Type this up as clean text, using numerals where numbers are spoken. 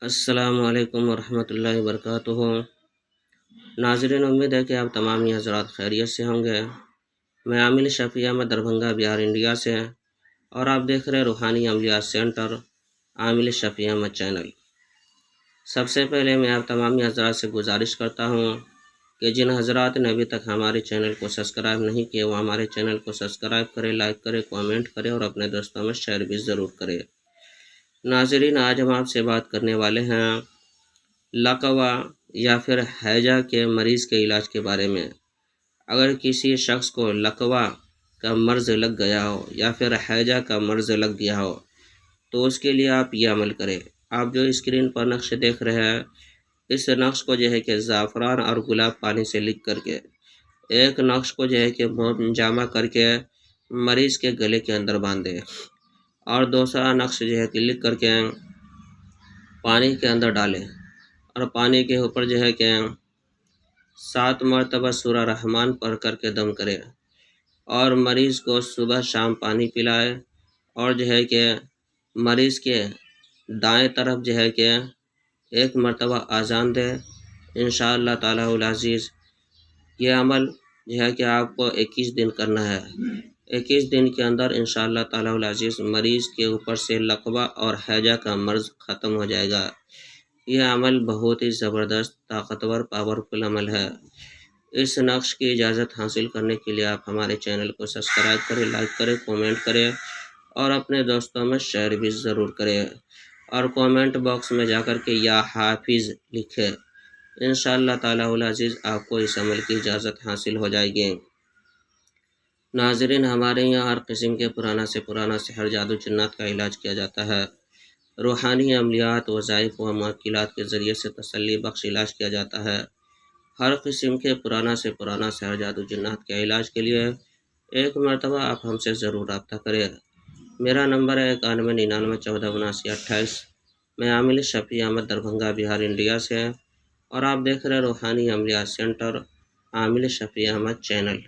السلام علیکم ورحمۃ اللہ وبرکاتہ۔ ناظرین، امید ہے کہ آپ تمام ہی حضرات خیریت سے ہوں گے۔ میں عامل شفیع احمد دربھنگہ بہار انڈیا سے، اور آپ دیکھ رہے روحانی عملیات سینٹر عامل شفیع احمد چینل۔ سب سے پہلے میں آپ تمام ہی حضرات سے گزارش کرتا ہوں کہ جن حضرات نے ابھی تک ہمارے چینل کو سبسکرائب نہیں کیے وہ ہمارے چینل کو سبسکرائب کرے، لائک کرے، کامنٹ کرے اور اپنے دوستوں میں شیئر بھی ضرور کرے۔ ناظرین، آج ہم آپ سے بات کرنے والے ہیں لقوا یا پھر ہیجا کے مریض کے علاج کے بارے میں۔ اگر کسی شخص کو لقوا کا مرض لگ گیا ہو یا پھر ہیجا کا مرض لگ گیا ہو تو اس کے لیے آپ یہ عمل کریں۔ آپ جو اسکرین پر نقش دیکھ رہے ہیں، اس نقش کو جو ہے کہ زعفران اور گلاب پانی سے لکھ کر کے ایک نقش کو جو ہے کہ جمع کر کے مریض کے گلے کے اندر باندھے، اور دوسرا نقش جو ہے کہ لکھ کر کے پانی کے اندر ڈالیں، اور پانی کے اوپر جو ہے کہ 7 مرتبہ سورہ رحمان پڑھ کر کے دم کرے، اور مریض کو صبح شام پانی پلائے، اور جو ہے کہ مریض کے دائیں طرف جو ہے کہ 1 مرتبہ اذان دے۔ انشاءاللہ تعالی العزیز یہ عمل جو ہے کہ آپ کو 21 دن کرنا ہے۔ 21 دن کے اندر انشاءاللہ تعالی العزیز مریض کے اوپر سے لقوا اور ہیجا کا مرض ختم ہو جائے گا۔ یہ عمل بہت ہی زبردست، طاقتور، پاورفل عمل ہے۔ اس نقش کی اجازت حاصل کرنے کے لیے آپ ہمارے چینل کو سبسکرائب کریں، لائک کریں، کامنٹ کریں اور اپنے دوستوں میں شیئر بھی ضرور کریں، اور کامنٹ باکس میں جا کر کے یا حافظ لکھیں۔ انشاءاللہ تعالی العزیز آپ کو اس عمل کی اجازت حاصل ہو جائے گی۔ ناظرین، ہمارے یہاں ہر قسم کے پرانا سے پرانا سحر، جادو، جنات کا علاج کیا جاتا ہے۔ روحانی عملیات، وظائف و معقلات کے ذریعے سے تسلی بخش علاج کیا جاتا ہے۔ ہر قسم کے پرانا سے پرانا سحر، جادو، جنات کے علاج کے لیے ایک مرتبہ آپ ہم سے ضرور رابطہ کریں۔ میرا نمبر ہے 9199147228۔ میں عامل شفیع احمد دربھنگہ بہار انڈیا سے، اور آپ دیکھ رہے روحانی عملیات سینٹر عامل شفیع احمد چینل۔